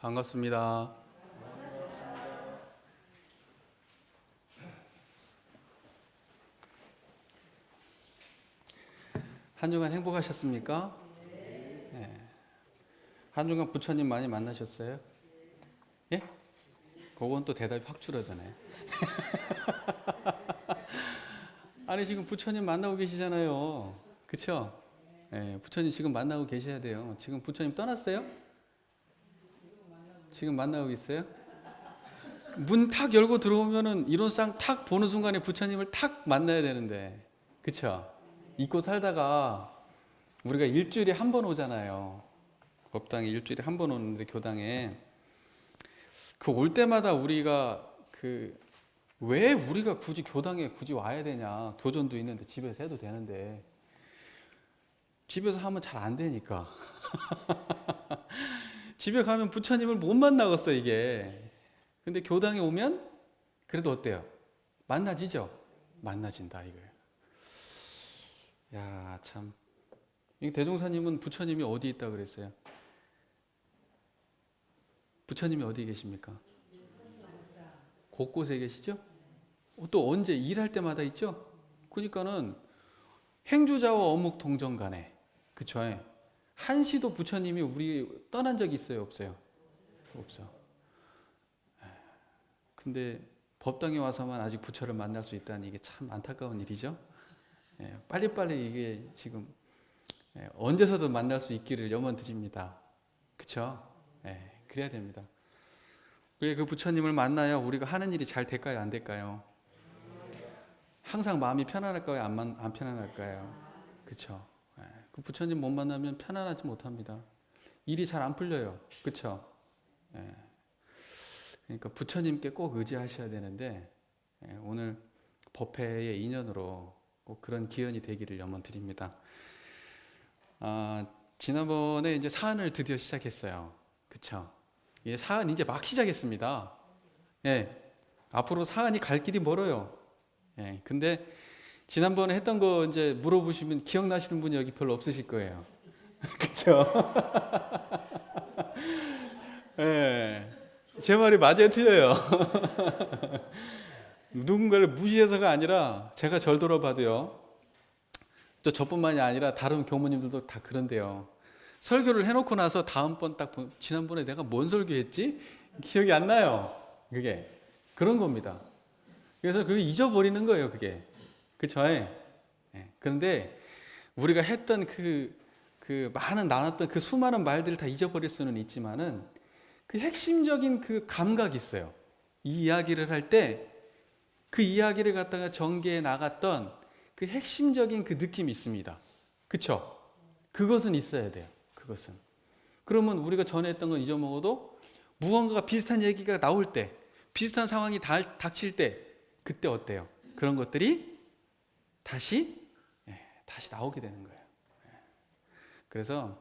반갑습니다. 한 주간 행복하셨습니까? 네. 한 주간 부처님 많이 만나셨어요? 예? 그건 또 대답이 확 줄어드네. 아니 지금 부처님 만나고 계시잖아요. 그쵸? 네, 부처님 지금 만나고 계셔야 돼요. 지금 부처님 떠났어요? 지금 만나고 있어요? 문 탁 열고 들어오면은 이론상 탁 보는 순간에 부처님을 탁 만나야 되는데, 그쵸? 잊고 살다가 우리가 일주일에 한 번 오잖아요. 법당에 일주일에 한 번 오는데 교당에 그 올 때마다 우리가 왜 우리가 굳이 교당에 굳이 와야 되냐? 교전도 있는데 집에서 해도 되는데 집에서 하면 잘 안 되니까 집에 가면 부처님을 못 만나겠어 이게. 근데 교당에 오면 그래도 어때요? 만나지죠? 만나진다 이거예요. 야, 참. 대종사님은 부처님이 어디 있다 그랬어요? 부처님이 어디 계십니까? 곳곳에 계시죠? 또 언제 일할 때마다 있죠? 그러니까는 행주자와 어묵 동정간에, 그쵸? 한시도 부처님이 우리 떠난 적이 있어요? 없어요? 없어. 근데 법당에 와서만 아직 부처를 만날 수 있다는 이게 참 안타까운 일이죠? 빨리빨리 이게 지금 언제서든 만날 수 있기를 염원드립니다. 그쵸? 그래야 됩니다. 그 부처님을 만나야 우리가 하는 일이 잘 될까요? 안 될까요? 항상 마음이 편안할까요? 안 편안할까요? 그쵸? 그 부처님 못 만나면 편안하지 못합니다. 일이 잘 안 풀려요. 그쵸? 그러니까 부처님께 꼭 의지하셔야 되는데 오늘 법회의 인연으로 꼭 그런 기원이 되기를 염원드립니다. 지난번에 이제 사안을 드디어 시작했어요. 그쵸? 예, 사안 이제 막 시작했습니다. 앞으로 사안이 갈 길이 멀어요. 근데 지난번에 했던 거 이제 물어보시면 기억나시는 분이 여기 별로 없으실 거예요. 그쵸? 제 말이 맞아요, 틀려요? 누군가를 무시해서가 아니라 제가 절 돌아봐도요. 또 저뿐만이 아니라 다른 교무님들도 다 그런데요. 설교를 해놓고 나서 다음번 지난번에 내가 뭔 설교했지? 기억이 안 나요. 그게 그런 겁니다. 그래서 그게 잊어버리는 거예요. 그게 그쵸? 그런데 우리가 했던 많은 나눴던 그 수많은 말들을 다 잊어버릴 수는 있지만은 그 핵심적인 그 감각이 있어요. 이 이야기를 할 때 그 이야기를 갖다가 전개해 나갔던 그 핵심적인 그 느낌이 있습니다. 그쵸? 그것은 있어야 돼요. 그것은. 그러면 우리가 전에 했던 건 잊어먹어도 무언가가 비슷한 얘기가 나올 때, 비슷한 상황이 닥칠 때, 그때 어때요? 그런 것들이 다시 나오게 되는 거예요. 그래서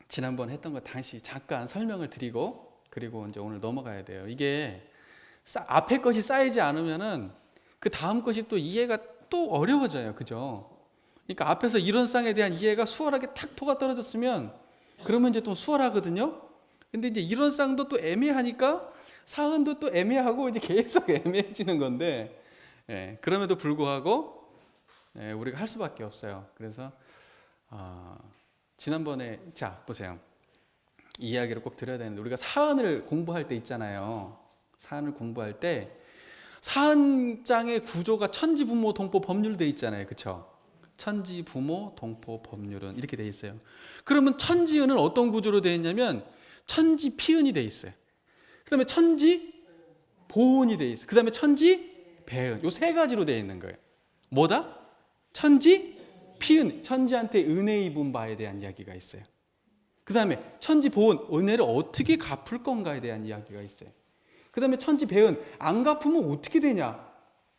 지난번 했던 거 다시 잠깐 설명을 드리고 그리고 이제 오늘 넘어가야 돼요. 이게 앞에 것이 쌓이지 않으면은 그 다음 것이 또 이해가 또 어려워져요. 그죠? 그러니까 앞에서 이론상에 대한 이해가 수월하게 탁 토가 떨어졌으면 그러면 이제 또 수월하거든요. 근데 이제 이론상도 또 애매하니까 사안도 또 애매하고 이제 계속 애매해지는 건데 그럼에도 불구하고 우리가 할 수밖에 없어요. 그래서 지난번에 자 보세요. 이 이야기를 꼭 드려야 되는데 우리가 사안을 공부할 때 있잖아요. 사안을 공부할 때 사안장의 구조가 천지부모 동포 법률 돼 있잖아요. 그렇죠? 천지부모 동포 법률은 이렇게 돼 있어요. 그러면 천지은은 어떤 구조로 돼 있냐면 천지피은이 돼 있어요. 그다음에 천지보은이 돼 있어요. 그다음에 천지배은. 요 세 가지로 돼 있는 거예요. 뭐다? 천지피은. 천지한테 은혜 입은 바에 대한 이야기가 있어요. 그다음에 천지보은. 은혜를 어떻게 갚을 건가에 대한 이야기가 있어요. 그 다음에 천지배은, 안 갚으면 어떻게 되냐?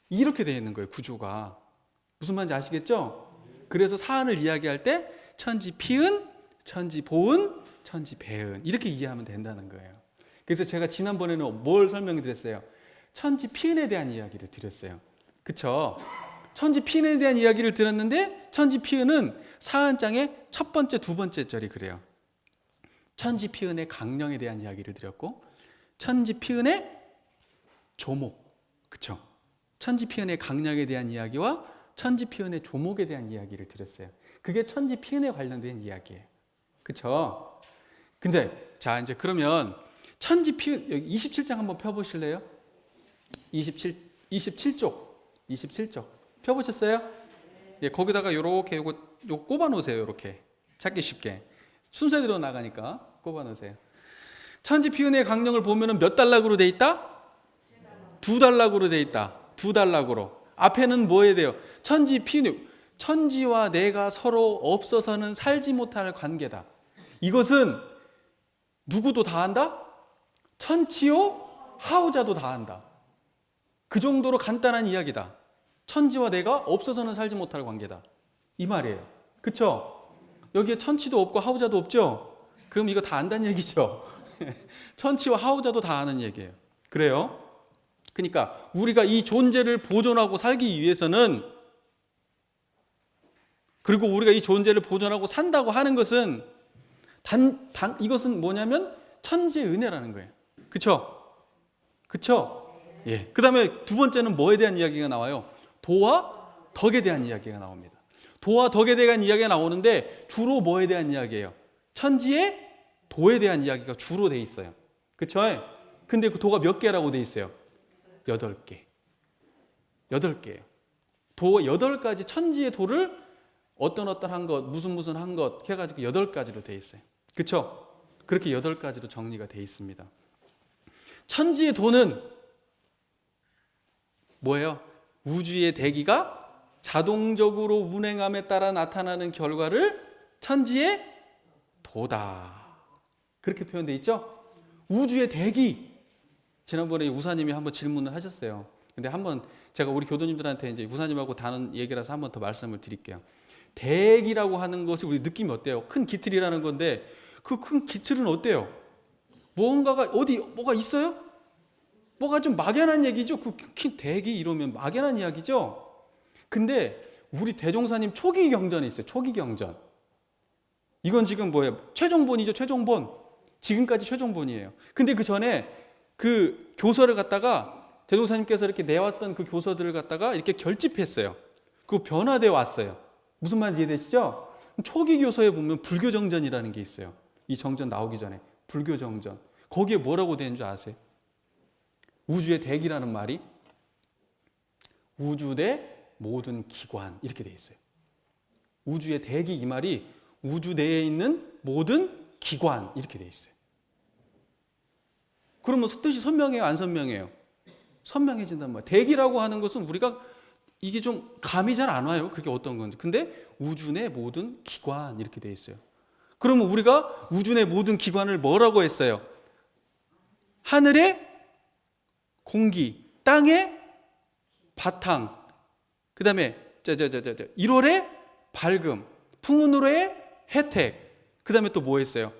이렇게 되어 있는 거예요, 구조가. 무슨 말인지 아시겠죠? 그래서 사안을 이야기할 때 천지피은, 천지보은, 천지배은 이렇게 이해하면 된다는 거예요. 그래서 제가 지난번에는 뭘 설명해 드렸어요? 천지피은에 대한 이야기를 드렸어요. 그쵸? 천지피은에 대한 이야기를 들었는데 천지피은은 사안장의 첫 번째, 두 번째 절이 그래요. 천지피은의 강령에 대한 이야기를 드렸고, 천지피은의 조목, 그쵸? 천지피은의 강령에 대한 이야기와 천지피은의 조목에 대한 이야기를 드렸어요. 그게 천지피은에 관련된 이야기예요. 그쵸? 근데 자, 이제 그러면 천지피은 27장 한번 펴보실래요? 27쪽 펴보셨어요? 예, 거기다가 요렇게 요거 꼽아 놓으세요. 요렇게 찾기 쉽게 순서대로 나가니까 꼽아 놓으세요. 천지피은의 강령을 보면은 몇 단락으로 돼 있다? 2단락으로 돼 있다. 2단락으로. 앞에는 뭐 해야 돼요? 천지피은, 천지와 내가 서로 없어서는 살지 못할 관계다. 이것은 누구도 다 한다? 천치요 하우자도 다 한다. 그 정도로 간단한 이야기다. 천지와 내가 없어서는 살지 못할 관계다. 이 말이에요. 그쵸? 여기에 천치도 없고 하우자도 없죠? 그럼 이거 다 안다는 얘기죠? 천치와 하우자도 다 아는 얘기예요. 그래요? 그러니까 우리가 이 존재를 보존하고 살기 위해서는, 그리고 우리가 이 존재를 보존하고 산다고 하는 것은 이것은 뭐냐면 천지의 은혜라는 거예요. 그쵸? 그쵸? 예. 그 다음에 두 번째는 뭐에 대한 이야기가 나와요? 도와 덕에 대한 이야기가 나옵니다. 도와 덕에 대한 이야기가 나오는데 주로 뭐에 대한 이야기예요? 천지의 도에 대한 이야기가 주로 돼 있어요. 그쵸? 근데 그 도가 몇 개라고 돼 있어요? 8개. 8개예요. 도 8가지 천지의 도를 어떤 한 것, 무슨 한 것 해가지고 8가지로 돼 있어요. 그쵸? 그렇게 8가지로 정리가 돼 있습니다. 천지의 도는 뭐예요? 우주의 대기가 자동적으로 운행함에 따라 나타나는 결과를 천지의 도다. 그렇게 표현되어 있죠? 우주의 대기. 지난번에 우사님이 한번 질문을 하셨어요. 근데 한번 제가 우리 교도님들한테 이제 우사님하고 다른 얘기라서 한번 더 말씀을 드릴게요. 대기라고 하는 것이 우리 느낌이 어때요? 큰 기틀이라는 건데 그 큰 기틀은 어때요? 뭔가가 뭐가 있어요? 뭐가 좀 막연한 얘기죠? 그 큰 대기 이러면 막연한 이야기죠? 근데 우리 대종사님 초기 경전에 있어요. 초기 경전. 이건 지금 뭐예요? 최종본이죠. 최종본. 지금까지 최종본이에요. 근데 그 전에 그 교서를 갖다가 대종사님께서 이렇게 내왔던 그 교서들을 갖다가 이렇게 결집했어요. 그리고 변화되어 왔어요. 무슨 말인지 이해되시죠? 초기 교서에 보면 불교정전이라는 게 있어요. 이 정전 나오기 전에 불교정전. 거기에 뭐라고 되는 줄 아세요? 우주의 대기라는 말이 우주 내 모든 기관 이렇게 돼 있어요. 우주의 대기 이 말이 우주 내에 있는 모든 기관 이렇게 돼 있어요. 그러면 뜻이 선명해요? 안 선명해요? 선명해진단 말이에요. 대기라고 하는 것은 우리가 이게 좀 감이 잘 안 와요. 그게 어떤 건지. 근데 우주 내 모든 기관 이렇게 돼 있어요. 그러면 우리가 우주 내 모든 기관을 뭐라고 했어요? 하늘의 공기, 땅의 바탕, 그 다음에 1월의 밝음, 풍운으로의 혜택, 그 다음에 또 뭐 했어요?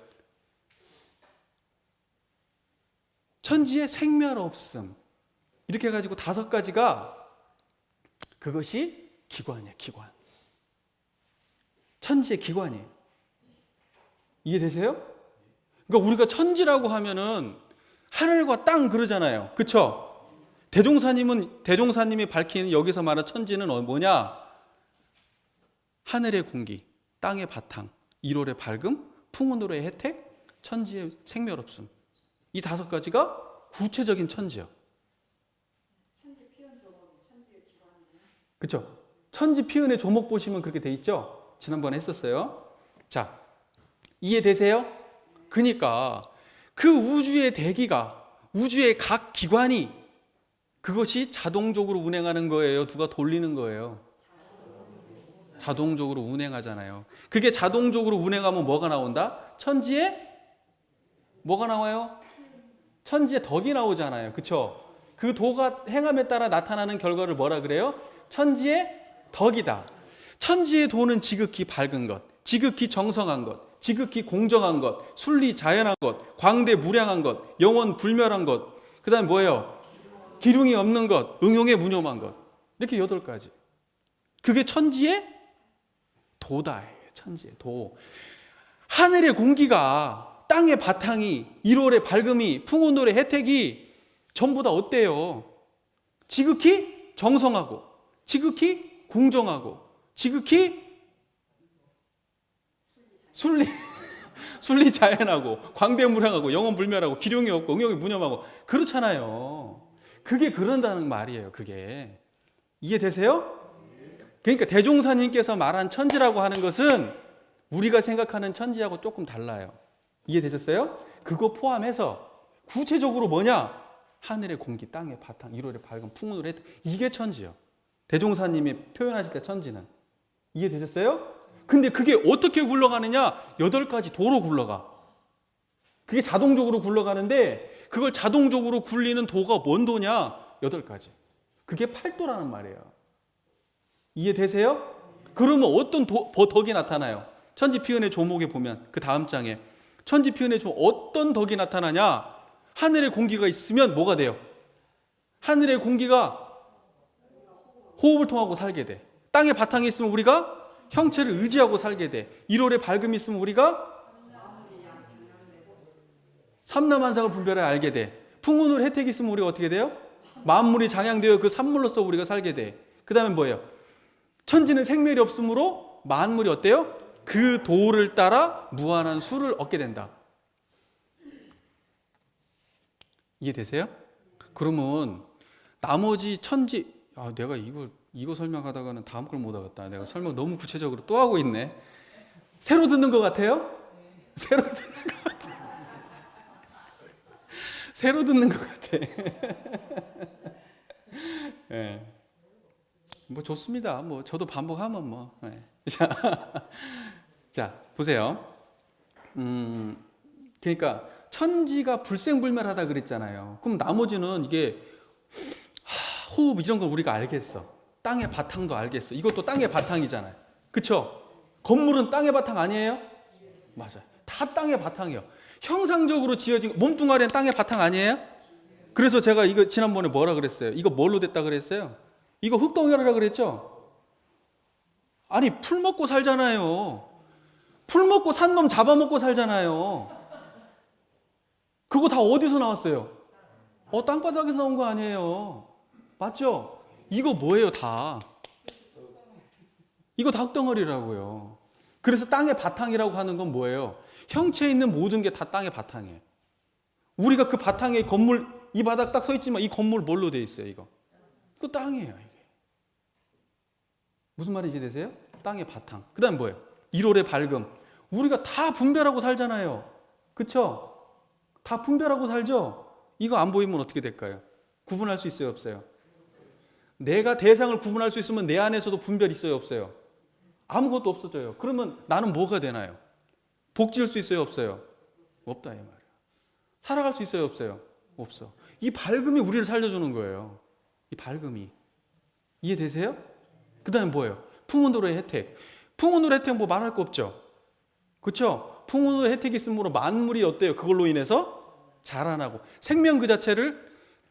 천지의 생멸 없음. 이렇게 해가지고 5가지가 그것이 기관이야, 기관. 천지의 기관이에요. 이해되세요? 그러니까 우리가 천지라고 하면은 하늘과 땅 그러잖아요. 그쵸? 대종사님이 밝히는 여기서 말하는 천지는 뭐냐? 하늘의 공기, 땅의 바탕, 1월의 밝음, 풍운으로의 혜택, 천지의 생멸 없음. 이 5가지가 구체적인 천지요. 그렇죠? 천지 피은의 조목 보시면 그렇게 돼 있죠? 지난번에 했었어요. 자, 이해되세요? 그러니까 그 우주의 대기가, 우주의 각 기관이 그것이 자동적으로 운행하는 거예요? 누가 돌리는 거예요? 자동적으로 운행하잖아요. 그게 자동적으로 운행하면 뭐가 나온다? 천지에 뭐가 나와요? 천지에 덕이 나오잖아요. 그렇죠? 그 도가 행함에 따라 나타나는 결과를 뭐라 그래요? 천지의 덕이다. 천지의 도는 지극히 밝은 것, 지극히 정성한 것, 지극히 공정한 것, 순리 자연한 것, 광대 무량한 것, 영원 불멸한 것, 그 다음에 뭐예요? 기륭이 없는 것, 응용에 무념한 것. 이렇게 8가지. 그게 천지의 도다. 천지의 도. 하늘의 공기가 땅의 바탕이, 1월의 밝음이, 풍운돌의 혜택이 전부 다 어때요? 지극히 정성하고, 지극히 공정하고, 지극히 순리자연하고, 광대무량하고, 영원불멸하고, 기룡이 없고, 응용이 무념하고, 그렇잖아요. 그게 그런다는 말이에요. 그게 이해되세요? 그러니까 대종사님께서 말한 천지라고 하는 것은 우리가 생각하는 천지하고 조금 달라요. 이해되셨어요? 그거 포함해서 구체적으로 뭐냐? 하늘의 공기, 땅의 바탕, 1월의 밝은 풍운의 혜택, 이게 천지요. 대종사님이 표현하실 때 천지는. 이해되셨어요? 근데 그게 어떻게 굴러가느냐? 8가지 도로 굴러가. 그게 자동적으로 굴러가는데 그걸 자동적으로 굴리는 도가 뭔 도냐? 8가지. 그게 8도라는 말이에요. 이해되세요? 그러면 어떤 덕이 나타나요? 천지피은의 조목에 보면 그 다음 장에 천지피은의 조목 어떤 덕이 나타나냐? 하늘의 공기가 있으면 뭐가 돼요? 하늘의 공기가 호흡을 통하고 살게 돼. 땅의 바탕이 있으면 우리가 형체를 의지하고 살게 돼. 1월의 밝음이 있으면 우리가 삼라만상을 분별해 알게 돼. 풍운의 혜택이 있으면 우리가 어떻게 돼요? 만물이 장양되어 그 산물로서 우리가 살게 돼. 그 다음에 뭐예요? 천지는 생멸이 없으므로 만물이 어때요? 그 도를 따라 무한한 수를 얻게 된다. 이해되세요? 그러면 나머지 천지, 내가 이거 설명하다가는 다음 걸 못 하겠다. 내가 설명 너무 구체적으로 또 하고 있네. 새로 듣는 것 같아요? 새로 듣는 것 같아. 새로 듣는 것 같아. 네. 뭐 좋습니다. 뭐 저도 반복하면 뭐. 네. 자, 보세요. 그러니까 천지가 불생불멸하다 그랬잖아요. 그럼 나머지는 이게 호흡 이런 걸 우리가 알겠어. 땅의 바탕도 알겠어. 이것도 땅의 바탕이잖아요. 그쵸? 건물은 땅의 바탕 아니에요? 맞아요. 다 땅의 바탕이에요. 형상적으로 지어진 몸뚱아리는 땅의 바탕 아니에요? 그래서 제가 이거 지난번에 뭐라 그랬어요? 이거 뭘로 됐다 그랬어요? 이거 흙덩어리라 그랬죠? 아니 풀 먹고 살잖아요. 풀 먹고 산 놈 잡아먹고 살잖아요. 그거 다 어디서 나왔어요? 땅바닥에서 나온 거 아니에요. 맞죠? 이거 뭐예요 다? 이거 다 흙덩어리라고요. 그래서 땅의 바탕이라고 하는 건 뭐예요? 형체에 있는 모든 게 다 땅의 바탕이에요. 우리가 그 바탕에 건물, 이 바닥 딱 서 있지만 이 건물 뭘로 돼 있어요 이거? 이거 땅이에요 이게. 무슨 말인지 되세요? 땅의 바탕. 그 다음 뭐예요? 1월의 밝음. 우리가 다 분별하고 살잖아요. 그쵸? 다 분별하고 살죠? 이거 안 보이면 어떻게 될까요? 구분할 수 있어요 없어요? 내가 대상을 구분할 수 있으면 내 안에서도 분별이 있어요 없어요? 아무것도 없어져요. 그러면 나는 뭐가 되나요? 복 지을 수 있어요 없어요? 없다 이 말이에요. 살아갈 수 있어요 없어요? 없어. 이 밝음이 우리를 살려주는 거예요. 이 밝음이. 이해되세요? 그 다음에 뭐예요? 풍운으로의 혜택. 풍운으로의 혜택은 뭐 말할 거 없죠? 그렇죠? 풍운으로의 혜택이 있으므로 만물이 어때요? 그걸로 인해서 자라나고 생명 그 자체를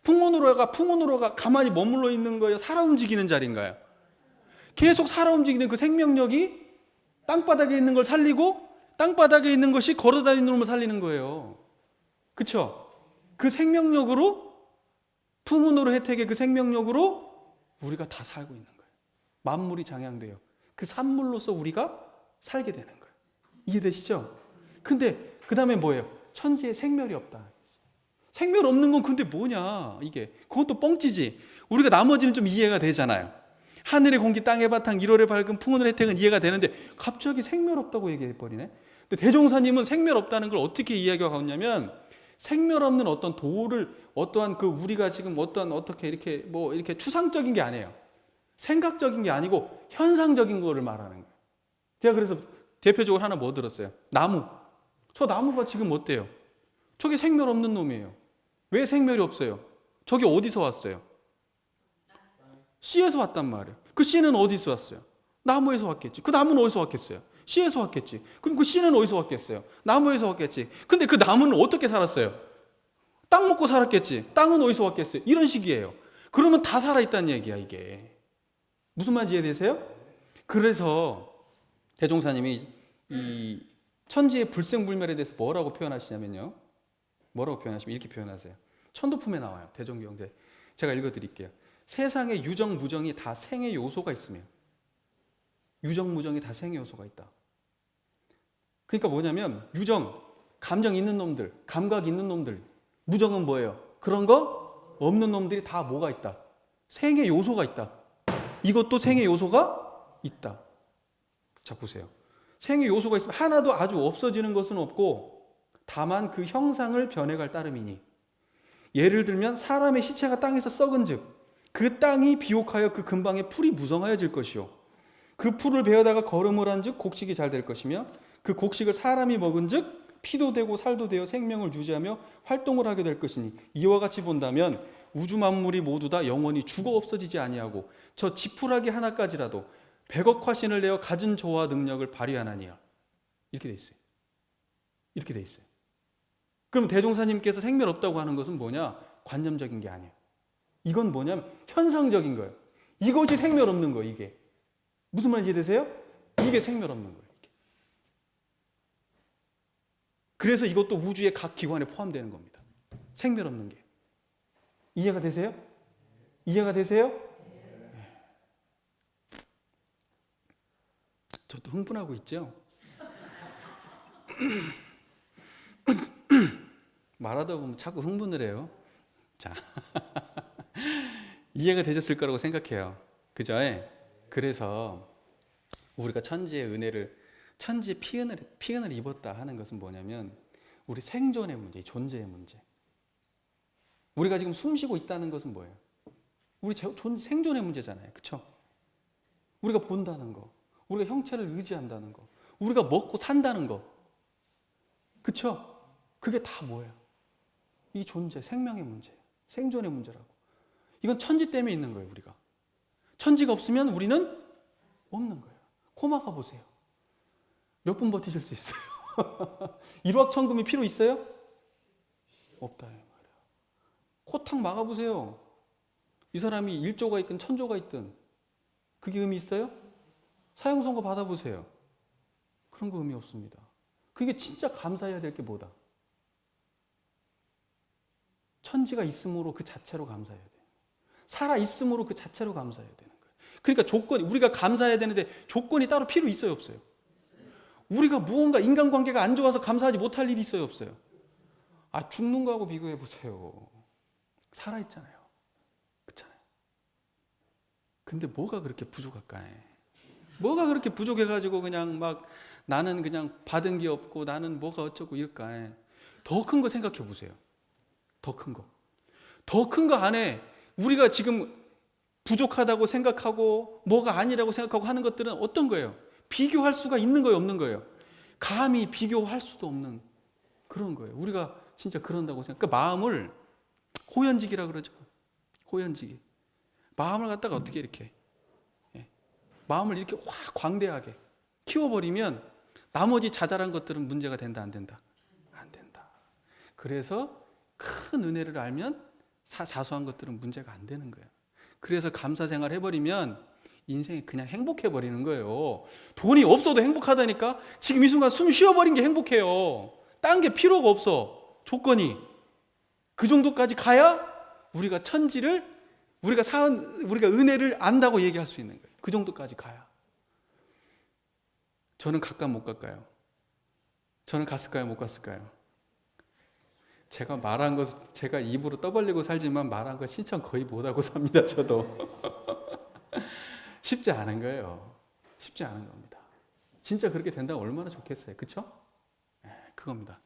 풍운으로가 가만히 머물러 있는 거예요? 살아 움직이는 자리인가요? 계속 살아 움직이는 그 생명력이 땅바닥에 있는 걸 살리고 땅바닥에 있는 것이 걸어다니는 놈을 살리는 거예요. 그렇죠? 그 생명력으로 풍운으로 혜택의 그 생명력으로 우리가 다 살고 있는 거예요. 만물이 장양돼요. 그 산물로서 우리가 살게 되는 거예요. 이해되시죠? 근데 그 다음에 뭐예요? 천지에 생멸이 없다. 생멸 없는 건 근데 뭐냐 이게. 그것도 뻥치지. 우리가 나머지는 좀 이해가 되잖아요. 하늘의 공기 땅의 바탕 1월의 밝은 풍운의 혜택은 이해가 되는데 갑자기 생멸 없다고 얘기해버리네. 근데 대종사님은 생멸 없다는 걸 어떻게 이야기하고 있냐면 생멸 없는 어떤 도를 어떠한 그 우리가 지금 어떠한 어떻게 이렇게 뭐 이렇게 추상적인 게 아니에요. 생각적인 게 아니고 현상적인 거를 말하는 거예요. 제가 그래서 대표적으로 하나 뭐 들었어요? 나무. 저 나무가 지금 어때요? 저게 생멸 없는 놈이에요. 왜 생멸이 없어요? 저게 어디서 왔어요? 씨에서 왔단 말이에요. 그 씨는 어디서 왔어요? 나무에서 왔겠지. 그 나무는 어디서 왔겠어요? 씨에서 왔겠지. 그럼 그 씨는 어디서 왔겠어요? 나무에서 왔겠지. 근데 그 나무는 어떻게 살았어요? 땅 먹고 살았겠지. 땅은 어디서 왔겠어요? 이런 식이에요. 그러면 다 살아있다는 얘기야 이게. 무슨 말인지 이해되세요? 그래서 대종사님이 이 천지의 불생불멸에 대해서 뭐라고 표현하시냐면요. 뭐라고 표현하시면 이렇게 표현하세요. 천도품에 나와요. 대종경제. 제가 읽어드릴게요. 세상에 유정, 무정이 다 생의 요소가 있으며 유정, 무정이 다 생의 요소가 있다. 그러니까 뭐냐면 유정, 감정 있는 놈들, 감각 있는 놈들, 무정은 뭐예요? 그런 거 없는 놈들이 다 뭐가 있다? 생의 요소가 있다. 이것도 생의 요소가 있다. 자, 보세요. 생의 요소가 있으면 하나도 아주 없어지는 것은 없고 다만 그 형상을 변해갈 따름이니, 예를 들면 사람의 시체가 땅에서 썩은즉 그 땅이 비옥하여 그 근방에 풀이 무성하여질 것이요 그 풀을 베어다가 거름을 한즉 곡식이 잘 될 것이며 그 곡식을 사람이 먹은즉 피도 되고 살도 되어 생명을 유지하며 활동을 하게 될 것이니, 이와 같이 본다면 우주 만물이 모두 다 영원히 죽어 없어지지 아니하고 저 지푸라기 하나까지라도 100억 화신을 내어 가진 조화 능력을 발휘하나니라. 이렇게 돼 있어요. 이렇게 돼 있어요. 그럼 대종사님께서 생멸 없다고 하는 것은 뭐냐? 관념적인 게 아니에요. 이건 뭐냐면 현상적인 거예요. 이것이 생멸 없는 거예요. 이게 무슨 말인지 이해되세요? 이게 생멸 없는 거예요. 이게. 그래서 이것도 우주의 각 기관에 포함되는 겁니다. 생멸 없는 게. 이해가 되세요? 이해가 되세요? 저도 흥분하고 있죠? 말하다 보면 자꾸 흥분을 해요. 자, 이해가 되셨을 거라고 생각해요. 그죠? 그래서 우리가 천지의 은혜를, 천지의 피은을 입었다 하는 것은 뭐냐면 우리 생존의 문제, 존재의 문제. 우리가 지금 숨 쉬고 있다는 것은 뭐예요? 우리 생존의 문제잖아요. 그렇죠? 우리가 본다는 거, 우리가 형체를 의지한다는 거, 우리가 먹고 산다는 거, 그렇죠? 그게 다 뭐예요? 이 존재, 생명의 문제예요. 생존의 문제라고. 이건 천지 때문에 있는 거예요. 우리가 천지가 없으면 우리는 없는 거예요. 코마가 보세요. 몇 분 버티실 수 있어요? 일확천금이 필요 있어요? 없다. 코탁 막아보세요. 이 사람이 1조가 있든 1000조가 있든 그게 의미 있어요? 사형선고 받아보세요. 그런 거 의미 없습니다. 그게 진짜 감사해야 될 게 뭐다? 천지가 있음으로 그 자체로 감사해야 돼요. 살아 있음으로 그 자체로 감사해야 되는 거예요. 그러니까 우리가 감사해야 되는데 조건이 따로 필요 있어요, 없어요? 우리가 무언가 인간관계가 안 좋아서 감사하지 못할 일이 있어요, 없어요? 아, 죽는 거하고 비교해 보세요. 살아 있잖아요. 그렇잖아요. 근데 뭐가 그렇게 부족할까? 뭐가 그렇게 부족해가지고 그냥 막 나는 그냥 받은 게 없고 나는 뭐가 어쩌고 이럴까? 더 큰 거 생각해 보세요. 더 큰 거. 더 큰 거 안에 우리가 지금 부족하다고 생각하고 뭐가 아니라고 생각하고 하는 것들은 어떤 거예요? 비교할 수가 있는 거예요, 없는 거예요? 감히 비교할 수도 없는 그런 거예요. 우리가 진짜 그런다고 생각. 그러니까 마음을 호연지기라 그러죠. 호연지기. 마음을 갖다가 어떻게 이렇게 마음을 이렇게 확 광대하게 키워버리면 나머지 자잘한 것들은 문제가 된다, 안 된다? 안 된다. 그래서 큰 은혜를 알면 사소한 것들은 문제가 안 되는 거예요. 그래서 감사 생활 해버리면 인생이 그냥 행복해버리는 거예요. 돈이 없어도 행복하다니까. 지금 이 순간 숨 쉬어버린 게 행복해요. 딴 게 필요가 없어. 조건이. 그 정도까지 가야 우리가 천지를, 우리가 은혜를 안다고 얘기할 수 있는 거예요. 그 정도까지 가야. 저는 갈까 못 갈까요? 저는 갔을까요, 못 갔을까요? 제가 말한 것, 제가 입으로 떠벌리고 살지만 말한 거 신청 거의 못하고 삽니다, 저도. 쉽지 않은 거예요. 쉽지 않은 겁니다. 진짜 그렇게 된다면 얼마나 좋겠어요. 그렇죠? 그겁니다.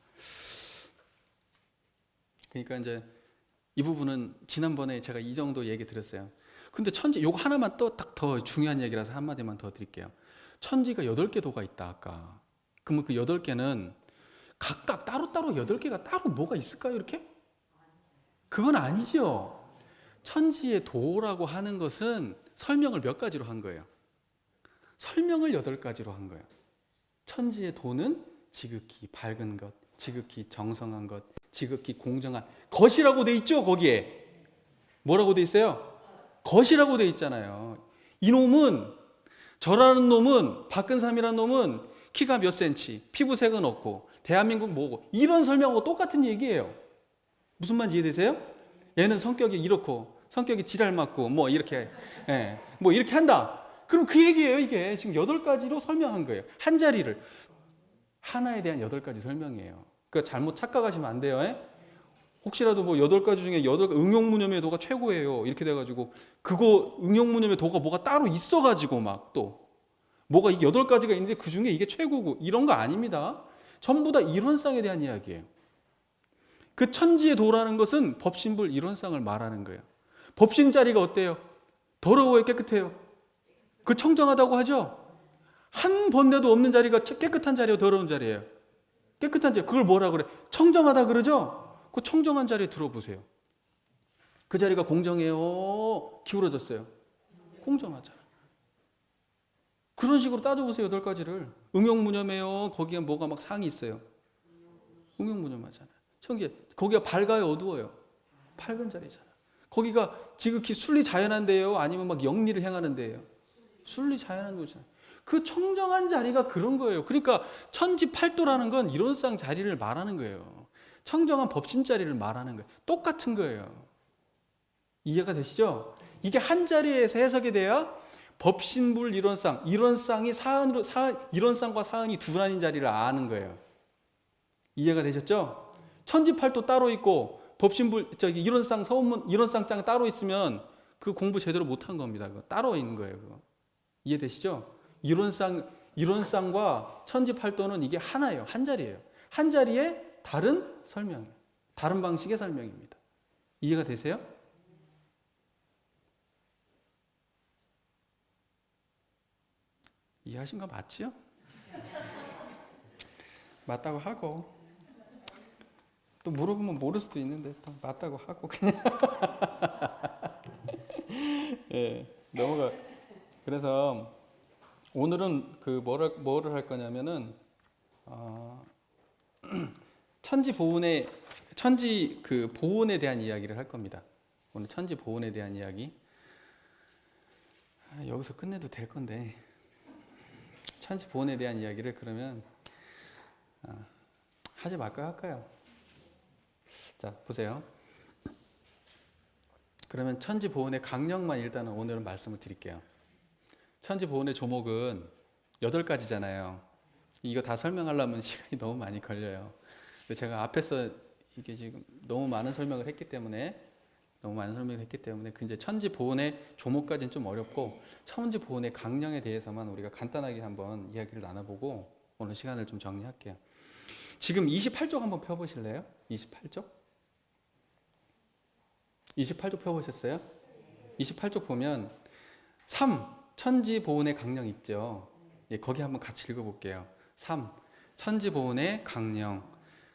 그러니까 이제 이 부분은 지난번에 제가 이 정도 얘기 드렸어요. 근데 천지, 요거 하나만 또 딱 더 중요한 얘기라서 한마디만 더 드릴게요. 천지가 8개 도가 있다, 아까. 그러면 그 8개는 각각 따로따로 8개가 따로 뭐가 있을까요, 이렇게? 그건 아니죠. 천지의 도라고 하는 것은 설명을 몇 가지로 한 거예요? 설명을 8가지로 한 거예요. 천지의 도는 지극히 밝은 것, 지극히 정성한 것, 지극히 공정한 것이라고 돼 있죠, 거기에. 뭐라고 돼 있어요? 것이라고 돼 있잖아요. 이놈은, 저라는 놈은, 박근삼이라는 놈은 키가 몇 센치, 피부색은 없고, 대한민국 뭐고, 이런 설명하고 똑같은 얘기예요. 무슨 말인지 이해되세요? 얘는 성격이 이렇고, 성격이 지랄 맞고, 뭐 이렇게, 예, 뭐 이렇게 한다. 그럼 그 얘기예요, 이게. 지금 8가지로 설명한 거예요. 한 자리를. 하나에 대한 8가지 설명이에요. 그러니까 잘못 착각하시면 안 돼요. 예? 혹시라도 뭐 8가지 중에 응용무념의 도가 최고예요. 이렇게 돼가지고, 그거 응용무념의 도가 뭐가 따로 있어가지고 막 또, 뭐가 이 8가지가 있는데 그 중에 이게 최고고, 이런 거 아닙니다. 전부 다 이론상에 대한 이야기예요. 그 천지의 도라는 것은 법신불 이론상을 말하는 거예요. 법신 자리가 어때요? 더러워요, 깨끗해요? 그 청정하다고 하죠? 한 번데도 없는 자리가 깨끗한 자리예요, 더러운 자리예요? 깨끗한 자리. 그걸 뭐라 그래? 청정하다 그러죠? 그 청정한 자리에 들어보세요. 그 자리가 공정해요? 기울어졌어요? 공정하잖아요. 그런 식으로 따져보세요, 8가지를. 응용무념해요? 거기에 뭐가 막 상이 있어요? 응용무념하잖아요. 거기가 밝아요, 어두워요? 밝은 자리잖아요. 거기가 지극히 순리자연한데요? 아니면 막 영리를 행하는 데예요? 순리자연한 곳이잖아요. 그 청정한 자리가 그런 거예요. 그러니까 천지팔도라는 건 이론상 자리를 말하는 거예요. 청정한 법신 자리를 말하는 거예요. 똑같은 거예요. 이해가 되시죠? 이게 한 자리에서 해석이 돼야 법신불 이론상, 이론상이 이론상과 사은이 두란인 자리를 아는 거예요. 이해가 되셨죠? 천지팔도 따로 있고 법신불 이론상 서문문 이론상장 따로 있으면 그 공부 제대로 못한 겁니다. 그거 따로 있는 거예요. 그거. 이해되시죠? 이론상과 천지팔도는 이게 하나예요. 한 자리예요. 한 자리에 다른 설명이에요. 다른 방식의 설명입니다. 이해가 되세요? 이해하신 거 맞지요? 맞다고 하고 또 물어보면 모를 수도 있는데 또 맞다고 하고 그냥 예, 넘어가. 그래서 오늘은 그 뭐를 할 거냐면은 천지 그 보온에 대한 이야기를 할 겁니다. 오늘 천지 보온에 대한 이야기. 여기서 끝내도 될 건데 천지 보온에 대한 이야기를 그러면 하지 말까 할까요? 자, 보세요. 그러면 천지 보온의 강령만 일단은 오늘은 말씀을 드릴게요. 천지 보온의 조목은 8가지잖아요. 이거 다 설명하려면 시간이 너무 많이 걸려요. 근데 제가 앞에서 이게 지금 너무 많은 설명을 했기 때문에 그 이제 천지 보온의 조목까지는 좀 어렵고 천지 보온의 강령에 대해서만 우리가 간단하게 한번 이야기를 나눠보고 오늘 시간을 좀 정리할게요. 지금 28쪽 한번 펴보실래요? 28쪽? 28쪽 펴보셨어요? 28쪽 보면 3. 천지 보온의 강령 있죠. 예, 거기 한번 같이 읽어볼게요. 3. 천지 보온의 강령.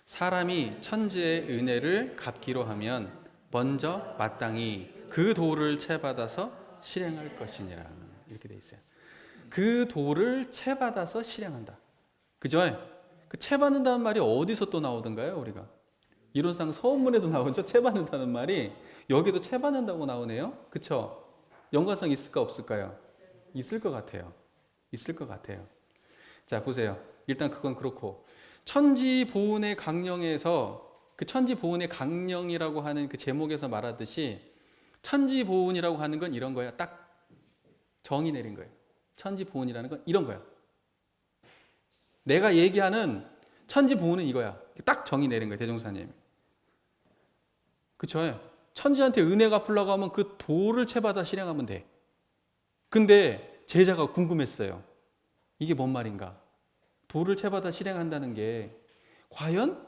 사람이 천지의 은혜를 갚기로 하면 먼저 마땅히 그 도를 채받아서 실행할 것이니라. 이렇게 돼 있어요. 그 도를 채받아서 실행한다. 그죠? 그 채받는다는 말이 어디서 또 나오던가요, 우리가? 이론상 서원문에도 나오죠. 채받는다는 말이 여기도 채받는다고 나오네요. 그쵸? 연관성 있을까 없을까요? 있을 것 같아요. 있을 것 같아요. 자, 보세요. 일단 그건 그렇고 천지 보온의 강령에서 그 천지 보온의 강령이라고 하는 그 제목에서 말하듯이 천지 보온이라고 하는 건 이런 거야. 딱 정의 내린 거예요. 천지 보온이라는 건 이런 거야. 내가 얘기하는 천지 보온은 이거야. 딱 정의 내린 거예요. 대종사님. 그쵸? 천지한테 은혜 갚으려고 하면 그 도를 채받아 실행하면 돼. 근데 제자가 궁금했어요. 이게 뭔 말인가? 도를 채받아 실행한다는 게 과연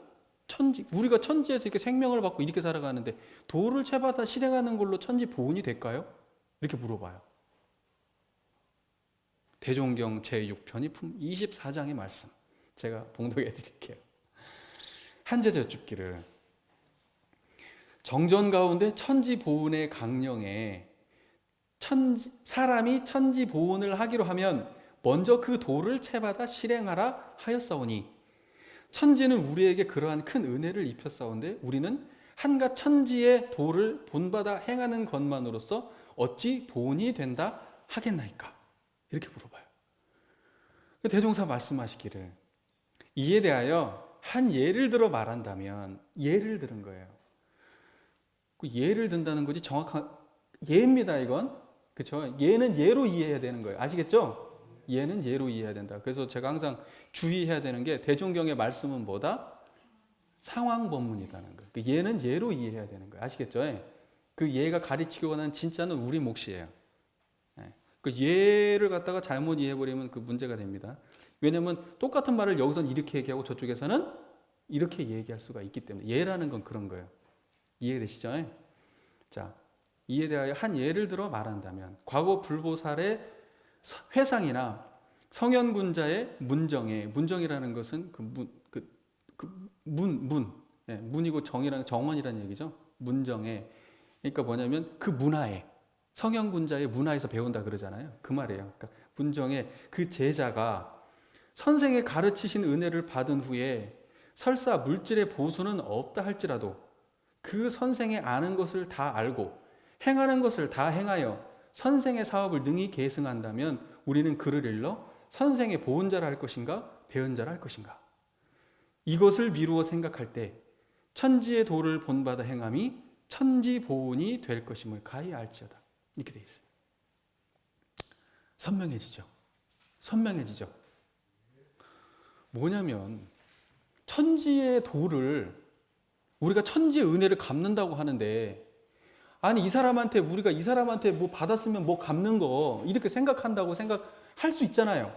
우리가 천지에서 이렇게 생명을 받고 이렇게 살아가는데 도를 채받아 실행하는 걸로 천지 보온이 될까요? 이렇게 물어봐요. 대종경 제6편이 24장의 말씀 제가 봉독해 드릴게요. 한제자 여쭙기를 정전 가운데 천지 보온의 강령에 사람이 천지 보온을 하기로 하면 먼저 그 도를 채받아 실행하라 하였사오니 천지는 우리에게 그러한 큰 은혜를 입혔사온데 우리는 한갓 천지의 도를 본받아 행하는 것만으로서 어찌 보온이 된다 하겠나이까? 이렇게 물어봐요. 대종사 말씀하시기를 이에 대하여 한 예를 들어 말한다면, 예를 들은 거예요. 그 예를 든다는 거지 정확한 예입니다, 이건. 그렇죠? 예는 예로 이해해야 되는 거예요. 아시겠죠? 예는 예로 이해해야 된다. 그래서 제가 항상 주의해야 되는 게 대종경의 말씀은 뭐다? 상황 본문이라는 거예요. 그 예는 예로 이해해야 되는 거예요. 아시겠죠? 그 예가 가르치고 가는 진짜는 우리 몫이에요. 그 예를 갖다가 잘못 이해해버리면 그 문제가 됩니다. 왜냐하면 똑같은 말을 여기서는 이렇게 얘기하고 저쪽에서는 이렇게 얘기할 수가 있기 때문에. 예라는 건 그런 거예요. 이해되시죠? 자, 이에 대하여 한 예를 들어 말한다면 과거 불보살의 회상이나 성현군자의 문정에, 문정이라는 것은 문이고 정이라는 정원이라는 얘기죠. 문정에, 그러니까 뭐냐면 그 문화에, 성현군자의 문화에서 배운다 그러잖아요. 그 말이에요. 그러니까 문정에 그 제자가 선생의 가르치신 은혜를 받은 후에 설사 물질의 보수는 없다 할지라도 그 선생의 아는 것을 다 알고 행하는 것을 다 행하여 선생의 사업을 능히 계승한다면 우리는 그를 일러 선생의 보은자라 할 것인가 배은자라 할 것인가. 이것을 미루어 생각할 때 천지의 도를 본받아 행함이 천지보은이 될 것임을 가히 알지어다. 이렇게 돼 있어요. 선명해지죠. 선명해지죠. 뭐냐면 천지의 도를, 우리가 천지의 은혜를 갚는다고 하는데, 아니 이 사람한테, 우리가 이 사람한테 뭐 받았으면 뭐 갚는 거 이렇게 생각한다고 생각할 수 있잖아요.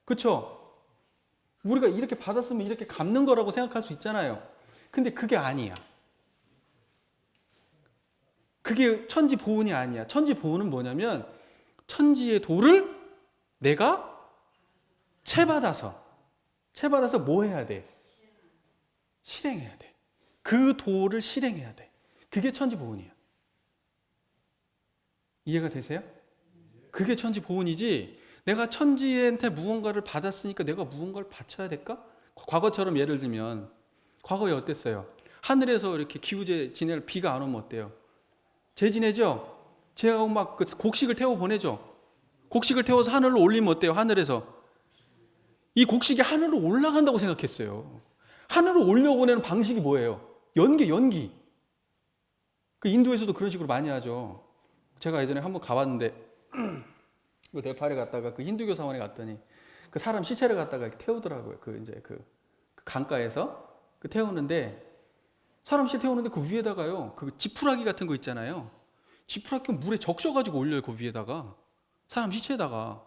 그렇죠? 우리가 이렇게 받았으면 이렇게 갚는 거라고 생각할 수 있잖아요. 근데 그게 아니야. 그게 천지 보은이 아니야. 천지 보은은 뭐냐면 천지의 도를 내가 채받아서 뭐 해야 돼? 실행해야 돼. 그 도를 실행해야 돼. 그게 천지 보은이야. 이해가 되세요? 그게 천지 보은이지, 내가 천지한테 무언가를 받았으니까 내가 무언가를 바쳐야 될까? 과거처럼 예를 들면 과거에 어땠어요? 하늘에서 이렇게 기후제 지낼 비가 안 오면 어때요? 재 지내죠? 제가 막 그 곡식을 태워 보내죠. 곡식을 태워서 하늘로 올리면 어때요? 하늘에서 이 곡식이 하늘로 올라간다고 생각했어요. 하늘로 올려보내는 방식이 뭐예요? 연기. 그 인도에서도 그런 식으로 많이 하죠. 제가 예전에 한번 가봤는데 그 네팔에 갔다가 그 힌두교 사원에 갔더니 그 사람 시체를 갖다가 이렇게 태우더라고요. 그 강가에서 그 태우는데, 사람 시체 태우는데 그 위에다가요, 그 지푸라기 같은 거 있잖아요. 지푸라기 물에 적셔가지고 올려요. 그 위에다가 사람 시체에다가.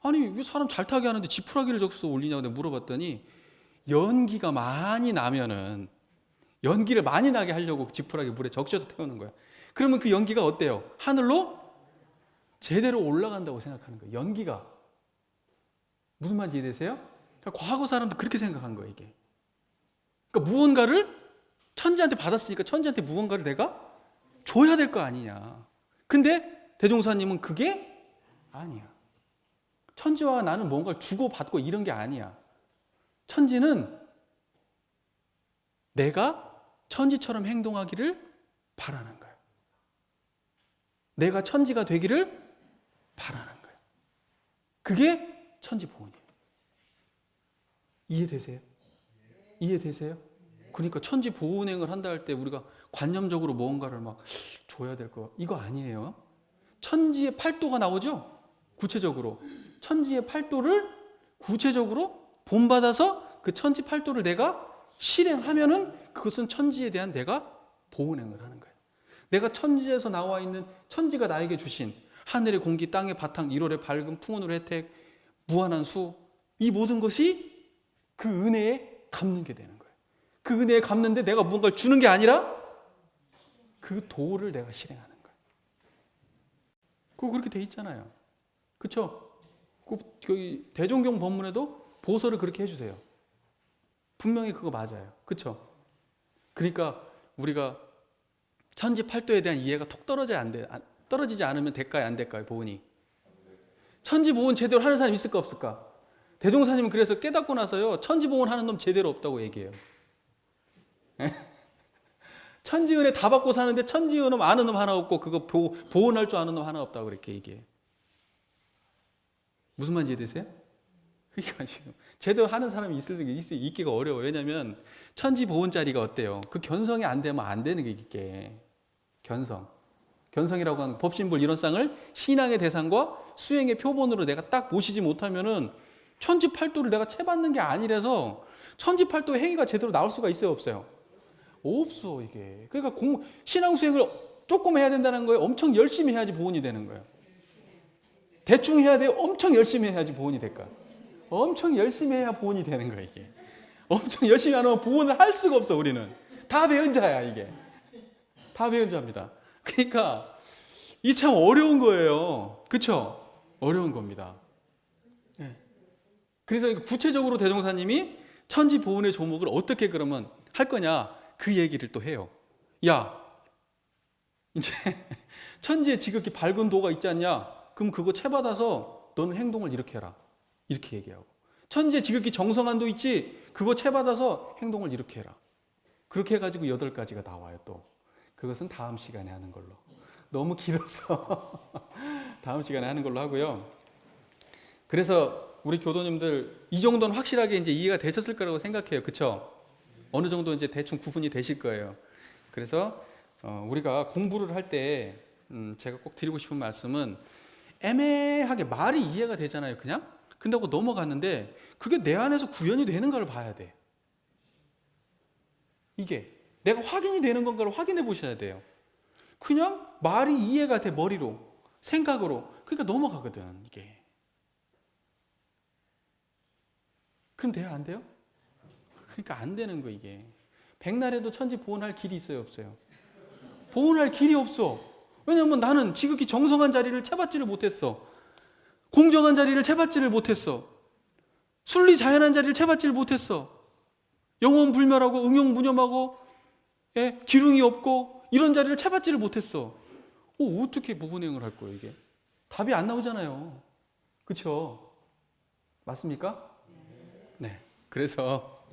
아니 왜 사람 잘 타게 하는데 지푸라기를 적셔서 올리냐고 내가 물어봤더니, 연기가 많이 나면은 연기를 많이 나게 하려고 지푸라기 물에 적셔서 태우는 거야. 그러면 그 연기가 어때요? 하늘로 제대로 올라간다고 생각하는 거예요. 연기가. 무슨 말인지 이해되세요? 그러니까 과거 사람도 그렇게 생각한 거예요, 이게. 그러니까 무언가를 천지한테 받았으니까 천지한테 무언가를 내가 줘야 될 거 아니냐. 근데 대종사님은 그게 아니야. 천지와 나는 뭔가를 주고받고 이런 게 아니야. 천지는 내가 천지처럼 행동하기를 바라는 거예요. 내가 천지가 되기를 바라는 거예요. 그게 천지보은이에요. 이해되세요? 이해되세요? 그러니까 천지보은행을 한다 할 때 우리가 관념적으로 무언가를 막 줘야 될 거, 이거 아니에요. 천지의 팔도가 나오죠? 구체적으로. 천지의 팔도를 구체적으로 본받아서 그 천지 팔도를 내가 실행하면은 그것은 천지에 대한 내가 보은행을 하는 거예요. 내가 천지에서 나와 있는, 천지가 나에게 주신 하늘의 공기, 땅의 바탕, 1월의 밝음, 풍운의 혜택, 무한한 수, 이 모든 것이 그 은혜에 갚는 게 되는 거예요. 그 은혜에 갚는데 내가 무언가를 주는 게 아니라 그 도를 내가 실행하는 거예요. 그거 그렇게 돼 있잖아요. 그렇죠? 그 대종경 본문에도 보서를 그렇게 해주세요. 분명히 그거 맞아요. 그렇죠? 그러니까 우리가 천지 팔도에 대한 이해가 톡 떨어지지 않으면 될까요? 안 될까요? 보은이. 천지 보은 제대로 하는 사람 있을까 없을까? 대종사님은 그래서 깨닫고 나서요, 천지 보은 하는 놈 제대로 없다고 얘기해요. 천지 은혜 다 받고 사는데 천지 은혜 아는 놈 하나 없고 그거 보은할 줄 아는 놈 하나 없다고 그렇게 얘기해요. 무슨 말인지 이해되세요? 그러니까 지금 제대로 하는 사람이 있기가 어려워. 왜냐면 천지보훈자리가 어때요? 그 견성이 안 되면 안 되는 게 이게 견성이라고 하는 법신불 이론상을 신앙의 대상과 수행의 표본으로 내가 딱 모시지 못하면은 천지팔도를 내가 채받는 게 아니라서 천지팔도 행위가 제대로 나올 수가 있어요, 없어요? 없어 이게. 그러니까 신앙 수행을 조금 해야 된다는 거예요. 엄청 열심히 해야지 보훈이 되는 거예요. 대충 해야 돼요. 엄청 열심히 해야지 보훈이 될까? 엄청 열심히 해야 보훈이 되는 거야 이게. 엄청 열심히 안 하면 보훈을 할 수가 없어. 우리는 다 배은자야 이게. 다 배은자입니다. 그러니까 이 참 어려운 거예요. 그렇죠? 어려운 겁니다. 네. 그래서 구체적으로 대종사님이 천지 보훈의 조목을 어떻게 그러면 할 거냐 그 얘기를 또 해요. 야, 이제 천지에 지극히 밝은 도가 있지 않냐? 그럼 그거 채받아서 너는 행동을 이렇게 해라. 이렇게 얘기하고. 천지에 지극히 정성한 도 있지? 그거 채받아서 행동을 이렇게 해라. 그렇게 해가지고 8가지가 나와요 또. 그것은 다음 시간에 하는 걸로. 너무 길어서 다음 시간에 하는 걸로 하고요. 그래서 우리 교도님들 이 정도는 확실하게 이제 이해가 되셨을 거라고 생각해요. 그렇죠? 어느 정도 이제 대충 구분이 되실 거예요. 그래서 우리가 공부를 할 때 제가 꼭 드리고 싶은 말씀은 애매하게 말이 이해가 되잖아요. 그냥 근다고 넘어갔는데 그게 내 안에서 구현이 되는가를 봐야 돼. 이게 내가 확인이 되는 건가를 확인해 보셔야 돼요. 그냥 말이 이해가 돼 머리로 생각으로 그러니까 넘어가거든 이게. 그럼 돼요? 안 돼요? 그러니까 안 되는 거 이게. 백날에도 천지 보훈할 길이 있어요? 없어요? 보훈할 길이 없어. 왜냐면 나는 지극히 정성한 자리를 채받지를 못했어. 공정한 자리를 채받지를 못했어. 순리자연한 자리를 채받지를 못했어. 영원불멸하고 응용무념하고 기륭이 없고 이런 자리를 채받지를 못했어. 어떻게 보훈행을 할 거예요 이게? 답이 안 나오잖아요. 그렇죠? 맞습니까? 네. 그래서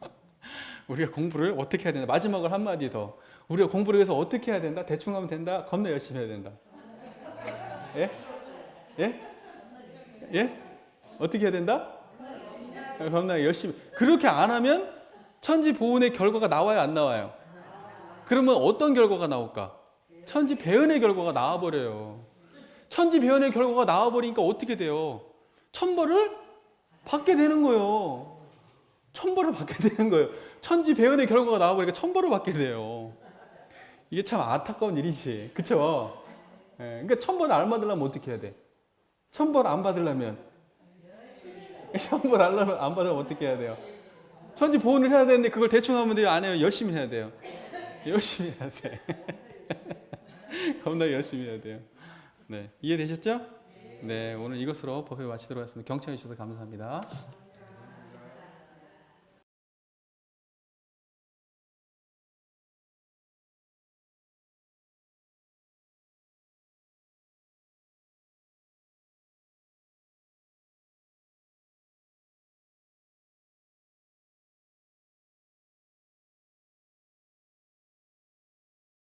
우리가 공부를 어떻게 해야 된다. 마지막으로 한마디 더. 우리가 공부를 위해서 어떻게 해야 된다? 대충 하면 된다? 겁나 열심히 해야 된다. 예? 예? 예? 어떻게 해야 된다? 겁나 열심히. 그렇게 안 하면 천지보훈의 결과가 나와요? 안 나와요? 그러면 어떤 결과가 나올까? 천지배은의 결과가 나와버려요. 천지배은의 결과가 나와버리니까 어떻게 돼요? 천벌을 받게 되는 거예요. 천벌을 받게 되는 거예요. 천지배은의 결과가 나와버리니까 천벌을 받게 돼요. 이게 참 안타까운 일이지. 그쵸? 그러니까 천벌을 안 받으려면 어떻게 해야 돼? 천벌 안 받으려면 안 받으려면 어떻게 해야 돼요? 천지보훈을 해야 되는데 그걸 대충 하면 돼요? 안 해요? 열심히 해야 돼요. 열심히 해야 돼. 겁나 열심히 해야 돼요. 네, 이해되셨죠? 네, 오늘 이것으로 법회 마치도록 하겠습니다. 경청해 주셔서 감사합니다.